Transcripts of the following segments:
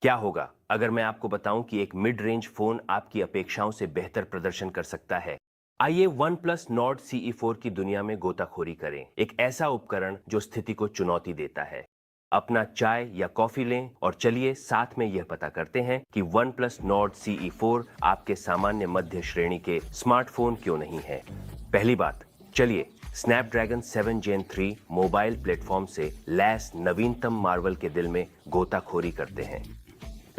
क्या होगा अगर मैं आपको बताऊं कि एक मिड रेंज फोन आपकी अपेक्षाओं से बेहतर प्रदर्शन कर सकता है। आइए वन प्लस नॉर्ड CE4 की दुनिया में गोताखोरी करें, एक ऐसा उपकरण जो स्थिति को चुनौती देता है। अपना चाय या कॉफी लें और चलिए साथ में यह पता करते हैं कि वन प्लस नॉर्ड CE4 आपके सामान्य मध्य श्रेणी के स्मार्टफोन क्यों नहीं है। पहली बात, चलिए स्नैपड्रैगन 7 Gen 3 मोबाइल प्लेटफॉर्म से लैस नवीनतम मार्वल के दिल में गोताखोरी करते हैं।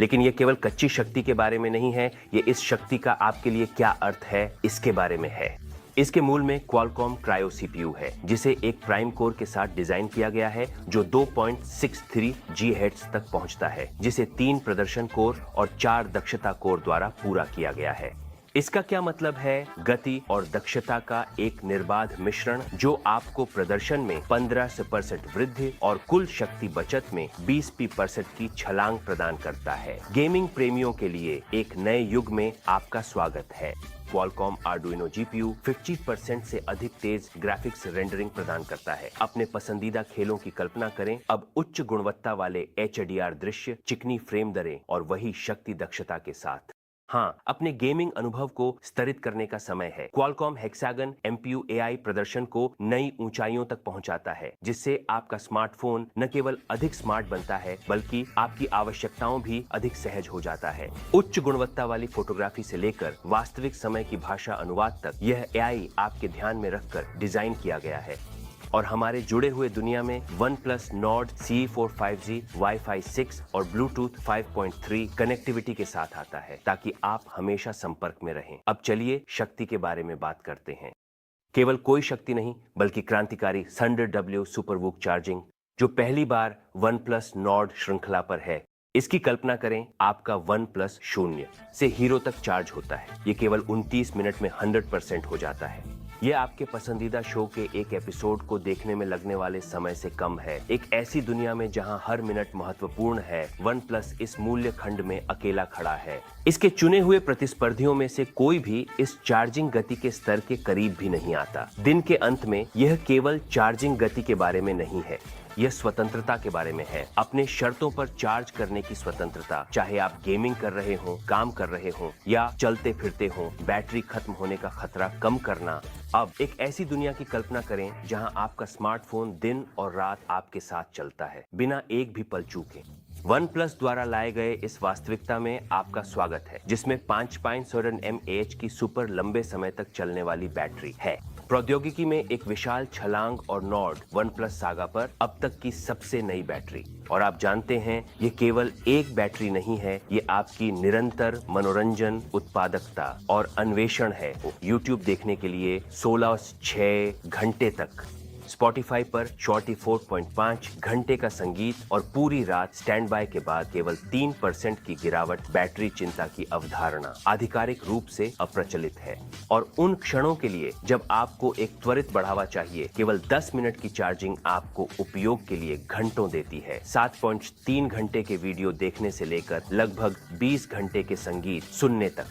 लेकिन यह केवल कच्ची शक्ति के बारे में नहीं है, ये इस शक्ति का आपके लिए क्या अर्थ है इसके बारे में है। इसके मूल में क्वालकॉम क्रायो CPU है, जिसे एक प्राइम कोर के साथ डिजाइन किया गया है जो 2.63 GHz तक पहुंचता है, जिसे 3 प्रदर्शन कोर और 4 दक्षता कोर द्वारा पूरा किया गया है। इसका क्या मतलब है? गति और दक्षता का एक निर्बाध मिश्रण जो आपको प्रदर्शन में 15% वृद्धि और कुल शक्ति बचत में 20% की छलांग प्रदान करता है। गेमिंग प्रेमियों के लिए एक नए युग में आपका स्वागत है। क्वालकॉम आर्डुइनो GPU 50% से अधिक तेज ग्राफिक्स रेंडरिंग प्रदान करता है। अपने पसंदीदा खेलों की कल्पना करें अब उच्च गुणवत्ता वाले HDR दृश्य, चिकनी फ्रेम दरें और वही शक्ति दक्षता के साथ। हाँ, अपने गेमिंग अनुभव को स्तरित करने का समय है। क्वालकॉम हेक्सागन MPU AI प्रदर्शन को नई ऊंचाइयों तक पहुंचाता है, जिससे आपका स्मार्टफोन न केवल अधिक स्मार्ट बनता है बल्कि आपकी आवश्यकताओं भी अधिक सहज हो जाता है। उच्च गुणवत्ता वाली फोटोग्राफी से लेकर वास्तविक समय की भाषा अनुवाद तक यह AI आपके ध्यान में रखकर डिजाइन किया गया है। और हमारे जुड़े हुए दुनिया में one plus Nord CE4 5G, Wi-Fi 6 और Bluetooth 5.3 कनेक्टिविटी के साथ आता है, ताकि आप हमेशा संपर्क में रहें। अब चलिए शक्ति के बारे में बात करते हैं। केवल कोई शक्ति नहीं बल्कि क्रांतिकारी ThunderW सुपरवूक चार्जिंग, जो पहली बार वन प्लस नॉर्ड श्रृंखला पर है। इसकी कल्पना करें, आपका वन प्लस 0 से हीरो तक चार्ज होता है। ये केवल 29 मिनट में 100% हो जाता है। यह आपके पसंदीदा शो के एक एपिसोड को देखने में लगने वाले समय से कम है। एक ऐसी दुनिया में जहां हर मिनट महत्वपूर्ण है, वन प्लस इस मूल्य खंड में अकेला खड़ा है। इसके चुने हुए प्रतिस्पर्धियों में से कोई भी इस चार्जिंग गति के स्तर के करीब भी नहीं आता। दिन के अंत में यह केवल चार्जिंग गति के बारे में नहीं है, यह स्वतंत्रता के बारे में है। अपने शर्तों पर चार्ज करने की स्वतंत्रता, चाहे आप गेमिंग कर रहे हो, काम कर रहे हो या चलते फिरते हो। बैटरी खत्म होने का खतरा कम करना। अब एक ऐसी दुनिया की कल्पना करें जहां आपका स्मार्टफोन दिन और रात आपके साथ चलता है, बिना एक भी पल चूके। वन प्लस द्वारा लाए गए इस वास्तविकता में आपका स्वागत है, जिसमें 5.7 mAh की सुपर लंबे समय तक चलने वाली बैटरी है। प्रौद्योगिकी में एक विशाल छलांग और नॉर्ड वन प्लस सागा पर अब तक की सबसे नई बैटरी। और आप जानते हैं, ये केवल एक बैटरी नहीं है, ये आपकी निरंतर मनोरंजन, उत्पादकता और अन्वेषण है। YouTube देखने के लिए 16-6 घंटे तक, Spotify पर 44.5 घंटे का संगीत और पूरी रात स्टैंड बाय के बाद केवल 3% की गिरावट। बैटरी चिंता की अवधारणा आधिकारिक रूप से अप्रचलित है। और उन क्षणों के लिए जब आपको एक त्वरित बढ़ावा चाहिए, केवल 10 मिनट की चार्जिंग आपको उपयोग के लिए घंटों देती है। 7.3 घंटे के वीडियो देखने से लेकर लगभग 20 घंटे के संगीत सुनने तक।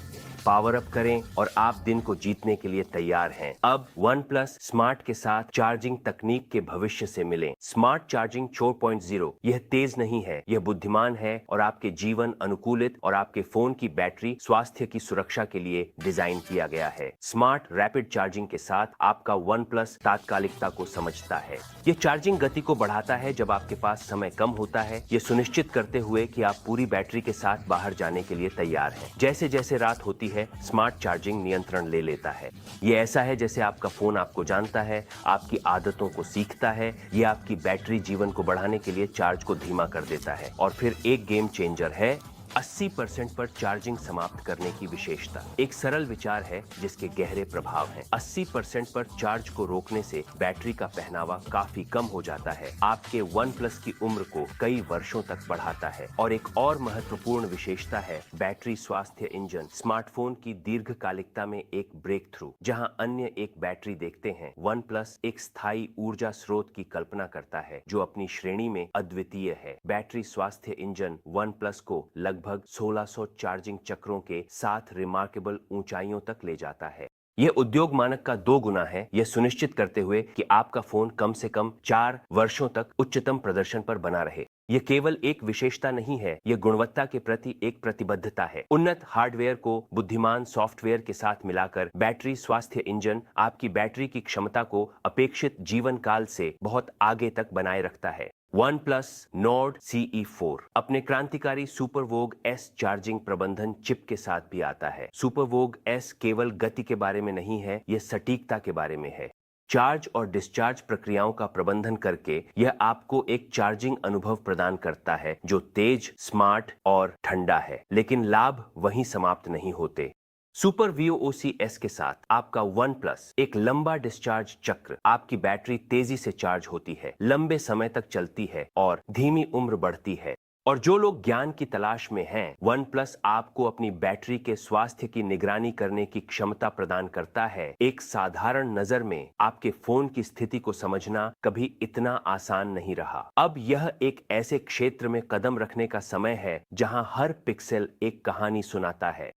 पावर अप करें और आप दिन को जीतने के लिए तैयार हैं। अब वन प्लस स्मार्ट के साथ चार्जिंग तकनीक के भविष्य से मिलें। स्मार्ट चार्जिंग 4.0 यह तेज नहीं है, यह बुद्धिमान है और आपके जीवन अनुकूलित और आपके फोन की बैटरी स्वास्थ्य की सुरक्षा के लिए डिजाइन किया गया है। स्मार्ट रैपिड चार्जिंग के साथ आपका वन प्लस तात्कालिकता को समझता है। यह चार्जिंग गति को बढ़ाता है जब आपके पास समय कम होता है, यह सुनिश्चित करते हुए कि आप पूरी बैटरी के साथ बाहर जाने के लिए तैयार हैं। जैसे जैसे रात होती है, स्मार्ट चार्जिंग नियंत्रण ले लेता है। यह ऐसा है जैसे आपका फोन आपको जानता है, आपकी आदतों को सीखता है। यह आपकी बैटरी जीवन को बढ़ाने के लिए चार्ज को धीमा कर देता है। और फिर एक गेम चेंजर है 80% पर चार्जिंग समाप्त करने की विशेषता। एक सरल विचार है जिसके गहरे प्रभाव हैं। 80% पर चार्ज को रोकने से बैटरी का पहनावा काफी कम हो जाता है, आपके वन प्लस की उम्र को कई वर्षों तक बढ़ाता है। और एक और महत्वपूर्ण विशेषता है बैटरी स्वास्थ्य इंजन। स्मार्टफोन की दीर्घकालिकता में एक ब्रेक थ्रू। जहां अन्य एक बैटरी देखते हैं, वन प्लस एक स्थायी ऊर्जा स्रोत की कल्पना करता है जो अपनी श्रेणी में अद्वितीय है। बैटरी स्वास्थ्य इंजन वन प्लस को लगभग 1600 चार्जिंग चक्रों के साथ रिमार्केबल ऊंचाइयों तक ले जाता है। यह उद्योग मानक का 2 गुना है, यह सुनिश्चित करते हुए कि आपका फोन कम से कम 4 वर्षों तक उच्चतम प्रदर्शन पर बना रहे। यह केवल एक विशेषता नहीं है, यह गुणवत्ता के प्रति एक प्रतिबद्धता है। उन्नत हार्डवेयर को बुद्धिमान सॉफ्टवेयर के साथ मिलाकर बैटरी स्वास्थ्य इंजन आपकी बैटरी की क्षमता को अपेक्षित जीवन काल से बहुत आगे तक बनाए रखता है। OnePlus Nord CE4 अपने क्रांतिकारी सुपरवोग S चार्जिंग प्रबंधन चिप के साथ भी आता है। सुपरवोग S केवल गति के बारे में नहीं है, यह सटीकता के बारे में है। चार्ज और डिस्चार्ज प्रक्रियाओं का प्रबंधन करके यह आपको एक चार्जिंग अनुभव प्रदान करता है जो तेज, स्मार्ट और ठंडा है। लेकिन लाभ वहीं समाप्त नहीं होते। सुपर VOOC S के साथ आपका OnePlus एक लंबा डिस्चार्ज चक्र, आपकी बैटरी तेजी से चार्ज होती है, लंबे समय तक चलती है और धीमी उम्र बढ़ती है। और जो लोग ज्ञान की तलाश में हैं, OnePlus आपको अपनी बैटरी के स्वास्थ्य की निगरानी करने की क्षमता प्रदान करता है। एक साधारण नजर में आपके फोन की स्थिति को समझना कभी इतना आसान नहीं रहा। अब यह एक ऐसे क्षेत्र में कदम रखने का समय है जहां हर पिक्सेल एक कहानी सुनाता है।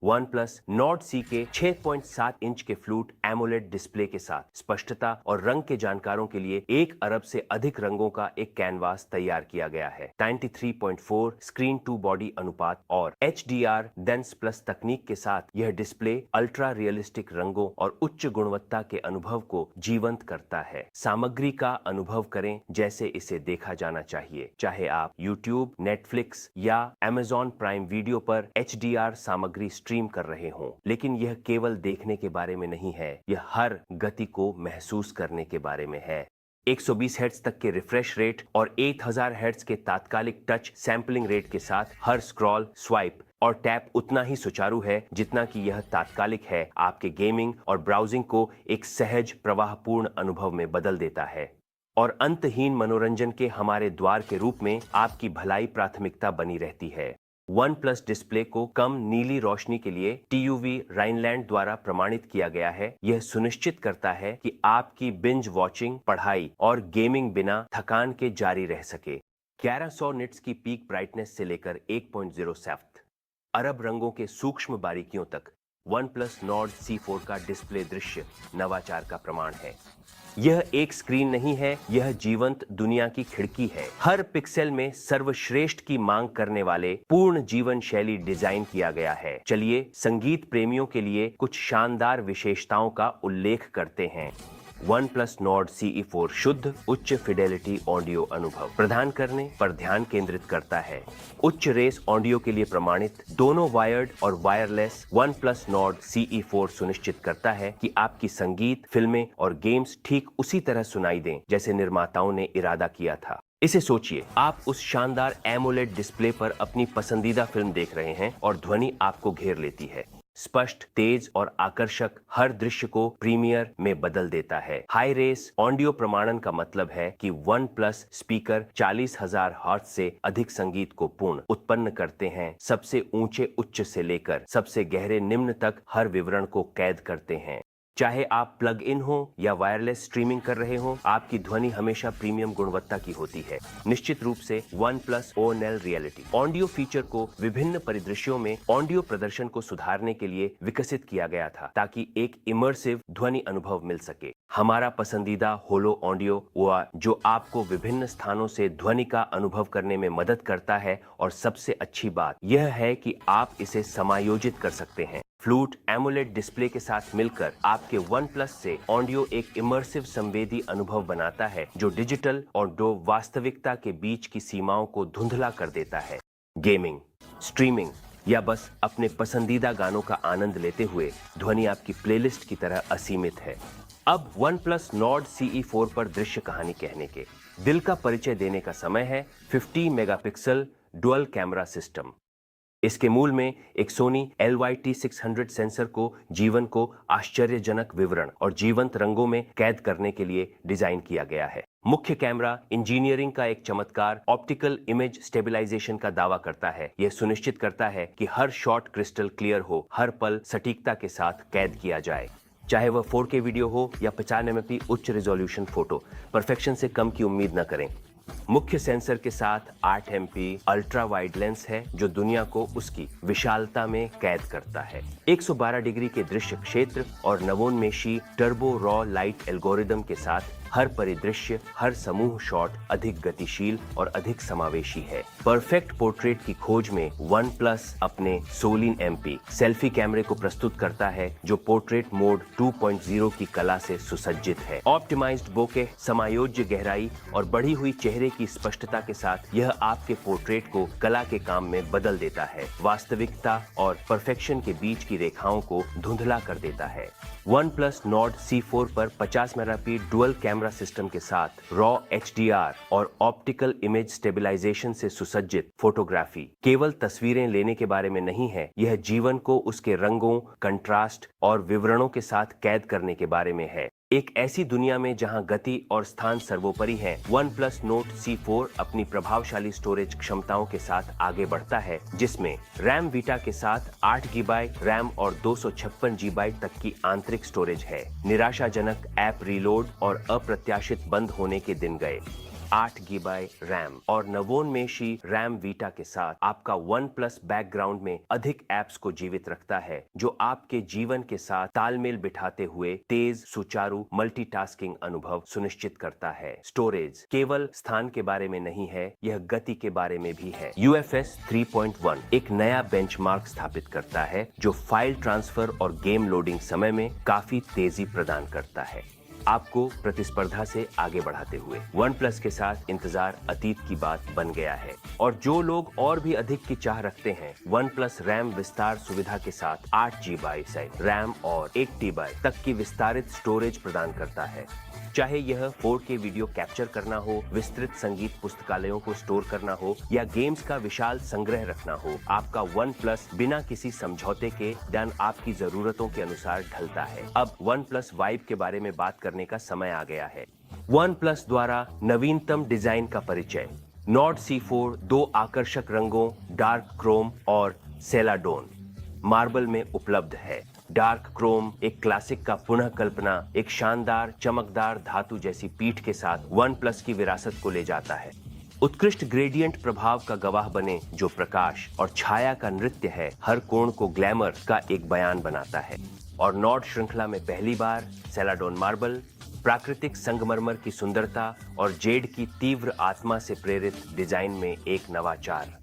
OnePlus Nord C के 6.7 इंच के फ्लूट एमोलेड डिस्प्ले के साथ स्पष्टता और रंग के जानकारों के लिए 1 अरब से अधिक रंगों का एक कैनवास तैयार किया गया है। 93.4 स्क्रीन टू बॉडी अनुपात और HDR डेंस प्लस तकनीक के साथ यह डिस्प्ले अल्ट्रा रियलिस्टिक रंगों और उच्च गुणवत्ता के अनुभव को जीवंत करता है। सामग्री का अनुभव करें जैसे इसे देखा जाना चाहिए, चाहे आप YouTube, Netflix या Amazon प्राइम वीडियो पर HDR सामग्री स्ट्रीम कर रहे हों। लेकिन यह केवल देखने के बारे में नहीं है, यह हर गति को महसूस करने के बारे में है। 120 हर्ट्ज तक के रिफ्रेश रेट और 8000 हर्ट्ज के तात्कालिक टच सैंपलिंग रेट के साथ हर स्क्रॉल, स्वाइप और टैप उतना ही सुचारू है जितना कि यह तात्कालिक है। आपके गेमिंग और ब्राउजिंग को एक सहज, प्रवाहपूर्ण अनुभव में बदल देता है। और अंतहीन मनोरंजन के हमारे द्वार के रूप में आपकी भलाई प्राथमिकता बनी रहती है। OnePlus डिस्प्ले को कम नीली रोशनी के लिए TUV राइनलैंड द्वारा प्रमाणित किया गया है। यह सुनिश्चित करता है कि आपकी बिंज वॉचिंग, पढ़ाई और गेमिंग बिना थकान के जारी रह सके। 1100 निट्स की पीक ब्राइटनेस से लेकर 1.07 अरब रंगों के सूक्ष्म बारीकियों तक OnePlus Nord C4 का डिस्प्ले दृश्य नवाचार का प्रमाण है। यह एक स्क्रीन नहीं है, यह जीवंत दुनिया की खिड़की है। हर पिक्सेल में सर्वश्रेष्ठ की मांग करने वाले पूर्ण जीवन शैली डिजाइन किया गया है। चलिए संगीत प्रेमियों के लिए कुछ शानदार विशेषताओं का उल्लेख करते हैं। OnePlus Nord CE4 शुद्ध उच्च फिडेलिटी ऑडियो अनुभव प्रदान करने पर ध्यान केंद्रित करता है। उच्च रेस ऑडियो के लिए प्रमाणित दोनों वायर्ड और वायरलेस OnePlus Nord CE4 सुनिश्चित करता है कि आपकी संगीत, फिल्में और गेम्स ठीक उसी तरह सुनाई दें जैसे निर्माताओं ने इरादा किया था। इसे सोचिए, आप उस शानदार एमोलेड डिस्प्ले पर अपनी पसंदीदा फिल्म देख रहे हैं और ध्वनि आपको घेर लेती है। स्पष्ट, तेज और आकर्षक हर दृश्य को प्रीमियर में बदल देता है। हाई रेस ऑडियो प्रमाणन का मतलब है कि OnePlus स्पीकर 40,000 हर्ट्ज से अधिक संगीत को पूर्ण उत्पन्न करते हैं। सबसे ऊंचे उच्च से लेकर सबसे गहरे निम्न तक हर विवरण को कैद करते हैं। चाहे आप प्लग इन हो या वायरलेस स्ट्रीमिंग कर रहे हो, आपकी ध्वनि हमेशा प्रीमियम गुणवत्ता की होती है। निश्चित रूप से OnePlus ONL reality audio feature को विभिन्न परिदृश्यों में ऑडियो प्रदर्शन को सुधारने के लिए विकसित किया गया था ताकि एक इमर्सिव ध्वनि अनुभव मिल सके। हमारा पसंदीदा होलो ऑडियो हुआ जो आपको विभिन्न स्थानों से ध्वनि का अनुभव करने में मदद करता है, और सबसे अच्छी बात यह है कि आप इसे समायोजित कर सकते हैं। फ्लूट एमोलेड डिस्प्ले के साथ मिलकर आपके OnePlus से ऑडियो एक इमर्सिव संवेदी अनुभव बनाता है जो डिजिटल और वास्तविकता के बीच की सीमाओं को धुंधला कर देता है। गेमिंग, स्ट्रीमिंग या बस अपने पसंदीदा गानों का आनंद लेते हुए ध्वनि आपकी प्लेलिस्ट की तरह असीमित है। अब OnePlus Nord CE4 पर दृश्य कहानी कहने के दिल का परिचय देने का समय है। 50 मेगापिक्सल डुअल कैमरा सिस्टम। इसके मूल में एक सोनी LYT600 सेंसर को जीवन को आश्चर्यजनक विवरण और जीवंत रंगों में कैद करने के लिए डिजाइन किया गया है। मुख्य कैमरा इंजीनियरिंग का एक चमत्कार ऑप्टिकल इमेज स्टेबलाइजेशन का दावा करता है। यह सुनिश्चित करता है कि हर शॉट क्रिस्टल क्लियर हो, हर पल सटीकता के साथ कैद किया जाए। चाहे वह 4K वीडियो हो या 50 MP उच्च रेजोल्यूशन फोटो, परफेक्शन से कम की उम्मीद न करें। मुख्य सेंसर के साथ 8 MP अल्ट्रा वाइड लेंस है जो दुनिया को उसकी विशालता में कैद करता है। 112 डिग्री के दृश्य क्षेत्र और नवोन्मेषी टर्बो रॉ लाइट एल्गोरिदम के साथ हर परिदृश्य, हर समूह शॉट अधिक गतिशील और अधिक समावेशी है। परफेक्ट पोर्ट्रेट की खोज में वन प्लस अपने सोलिन MP सेल्फी कैमरे को प्रस्तुत करता है, जो पोर्ट्रेट मोड 2.0 की कला से सुसज्जित है। ऑप्टिमाइज्ड बोके, समायोज्य गहराई और बढ़ी हुई चेहरे की स्पष्टता के साथ यह आपके पोर्ट्रेट को कला के काम में बदल देता है, वास्तविकता और परफेक्शन के बीच की रेखाओं को धुंधला कर देता है। OnePlus Nord C4 पर 50 मेगापिक्सल डुअल कैमरा सिस्टम के साथ रॉ HDR और ऑप्टिकल इमेज स्टेबलाइजेशन से सुसज्जित फोटोग्राफी केवल तस्वीरें लेने के बारे में नहीं है, यह जीवन को उसके रंगों, कंट्रास्ट और विवरणों के साथ कैद करने के बारे में है। एक ऐसी दुनिया में जहां गति और स्थान सर्वोपरि हैं, OnePlus Nord C4 अपनी प्रभावशाली स्टोरेज क्षमताओं के साथ आगे बढ़ता है, जिसमें रैम वीटा के साथ 8 GB रैम और 256 GB तक की आंतरिक स्टोरेज है। निराशाजनक ऐप रीलोड और अप्रत्याशित बंद होने के दिन गए। 8 GB रैम और नवोन्मेषी रैम वीटा के साथ आपका OnePlus बैकग्राउंड में अधिक ऐप्स को जीवित रखता है, जो आपके जीवन के साथ तालमेल बिठाते हुए तेज, सुचारू मल्टीटास्किंग अनुभव सुनिश्चित करता है। स्टोरेज केवल स्थान के बारे में नहीं है, यह गति के बारे में भी है। UFS 3.1 एक नया बेंचमार्क स्थापित करता है, जो फाइल ट्रांसफर और गेम लोडिंग समय में काफी तेजी प्रदान करता है, आपको प्रतिस्पर्धा से आगे बढ़ाते हुए। OnePlus के साथ इंतजार अतीत की बात बन गया है, और जो लोग और भी अधिक की चाह रखते हैं, OnePlus रैम विस्तार सुविधा के साथ 8 GB से रैम और 1 TB तक की विस्तारित स्टोरेज प्रदान करता है। चाहे यह 4K वीडियो कैप्चर करना हो, विस्तृत संगीत पुस्तकालयों को स्टोर करना हो या गेम्स का विशाल संग्रह रखना हो, आपका OnePlus बिना किसी समझौते के डन आपकी जरूरतों के अनुसार ढलता है। अब OnePlus वाइब के बारे में बात करने का समय आ गया है। OnePlus द्वारा नवीनतम डिजाइन का परिचय। Nord C4 दो आकर्षक रंगों डार्क क्रोम और सेलाडोन मार्बल में उपलब्ध है। डार्क क्रोम एक क्लासिक का पुनः कल्पना एक शानदार चमकदार धातु जैसी पीठ के साथ OnePlus की विरासत को ले जाता है। उत्कृष्ट ग्रेडियंट प्रभाव का गवाह बने, जो प्रकाश और छाया का नृत्य है, हर कोण को ग्लैमर का एक बयान बनाता है। और नॉर्ड श्रृंखला में पहली बार सेलाडोन मार्बल, प्राकृतिक संगमरमर की सुंदरता और जेड की तीव्र आत्मा से प्रेरित डिजाइन में एक नवाचार।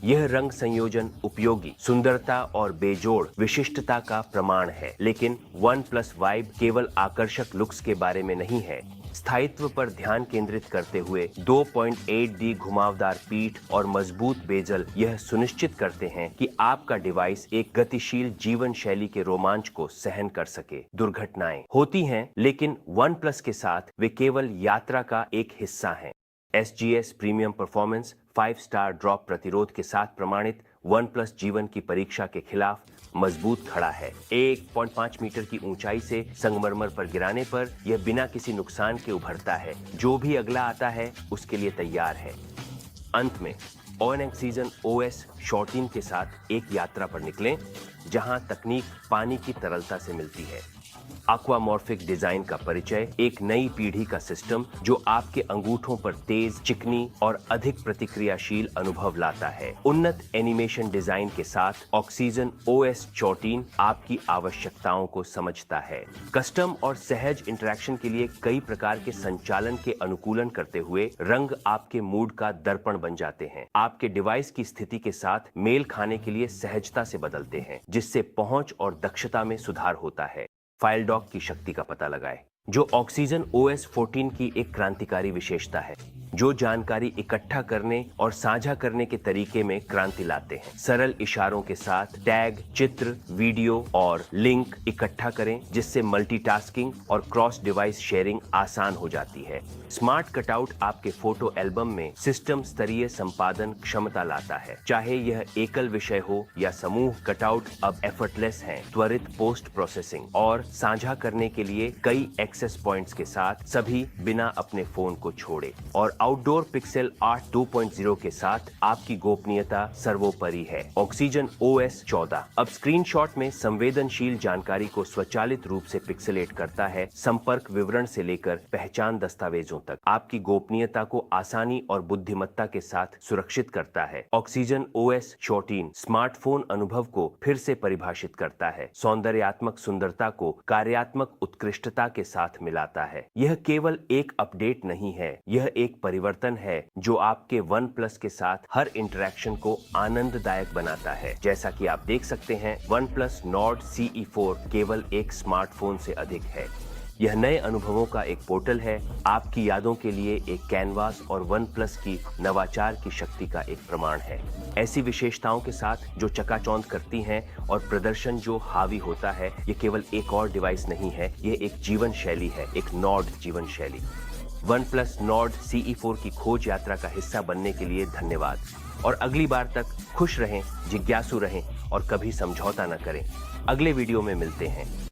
यह रंग संयोजन उपयोगी, सुंदरता और बेजोड़ विशिष्टता का प्रमाण है, लेकिन OnePlus वाइब केवल आकर्षक लुक्स के बारे में नहीं है। स्थायित्व पर ध्यान केंद्रित करते हुए 2.8D घुमावदार पीठ और मजबूत बेजल यह सुनिश्चित करते हैं कि आपका डिवाइस एक गतिशील जीवन शैली के रोमांच को सहन कर सके। दुर्घटनाएं होती हैं, लेकिन OnePlus के साथ वे केवल यात्रा का एक हिस्सा हैं। SGS premium performance 5 star drop प्रतिरोध के साथ प्रमाणित OnePlus जीवन की परीक्षा के खिलाफ मजबूत खड़ा है। 1.5 मीटर की ऊंचाई से संगमरमर पर गिराने पर यह बिना किसी नुकसान के उभरता है। जो भी अगला आता है उसके लिए तैयार है। अंत में Oxygen OS 14 के साथ एक यात्रा पर निकलें, जहां तकनीक पानी की तरलता से मिलती है। एक्वामॉर्फिक डिजाइन का परिचय, एक नई पीढ़ी का सिस्टम जो आपके अंगूठों पर तेज, चिकनी और अधिक प्रतिक्रियाशील अनुभव लाता है। उन्नत एनिमेशन डिजाइन के साथ Oxygen OS 14 आपकी आवश्यकताओं को समझता है। कस्टम और सहज इंटरेक्शन के लिए कई प्रकार के संचालन के अनुकूलन करते हुए रंग आपके मूड का दर्पण बन जाते हैं। आपके डिवाइस की स्थिति के साथ मेल खाने के लिए सहजता से बदलते हैं, जिससे पहुंच और दक्षता में सुधार होता है। फाइल डॉक की शक्ति का पता लगाएं, जो Oxygen OS 14 की एक क्रांतिकारी विशेषता है, जो जानकारी इकट्ठा करने और साझा करने के तरीके में क्रांति लाते हैं। सरल इशारों के साथ टैग, चित्र, वीडियो और लिंक इकट्ठा करें, जिससे मल्टीटास्किंग और क्रॉस डिवाइस शेयरिंग आसान हो जाती है। स्मार्ट कटआउट आपके फोटो एल्बम में सिस्टम स्तरीय संपादन क्षमता लाता है। चाहे यह एकल विषय हो या समूह, कटआउट अब एफर्टलेस हैं। त्वरित पोस्ट प्रोसेसिंग और साझा करने के लिए कई एक्सेस पॉइंट्स के साथ, सभी बिना अपने फोन को छोड़े। और आउटडोर पिक्सल आर्ट 2.0 के साथ आपकी गोपनीयता सर्वोपरि है। Oxygen OS 14 अब स्क्रीनशॉट में संवेदनशील जानकारी को स्वचालित रूप से पिक्सेलेट करता है, संपर्क विवरण से लेकर पहचान दस्तावेजों तक। आपकी गोपनीयता को आसानी और बुद्धिमत्ता के साथ सुरक्षित करता है। Oxygen OS 14 स्मार्टफोन अनुभव को फिर से परिभाषित करता है, सौंदर्यात्मक सुंदरता को कार्यात्मक उत्कृष्टता के साथ साथ मिलाता है। यह केवल एक अपडेट नहीं है, यह एक परिवर्तन है जो आपके OnePlus के साथ हर इंटरेक्शन को आनंददायक बनाता है। जैसा कि आप देख सकते हैं, OnePlus Nord CE4 केवल एक स्मार्टफोन से अधिक है। यह नए अनुभवों का एक पोर्टल है, आपकी यादों के लिए एक कैनवास और OnePlus की नवाचार की शक्ति का एक प्रमाण है। ऐसी विशेषताओं के साथ जो चकाचौंध करती हैं और प्रदर्शन जो हावी होता है, ये केवल एक और डिवाइस नहीं है, ये एक जीवन शैली है, एक नॉर्ड जीवन शैली। OnePlus Nord CE4 की खोज यात्रा का हिस्सा बनने के लिए धन्यवाद और अगली बार तक खुश रहें, जिज्ञासु रहें और कभी समझौता न करें। अगले वीडियो में मिलते हैं।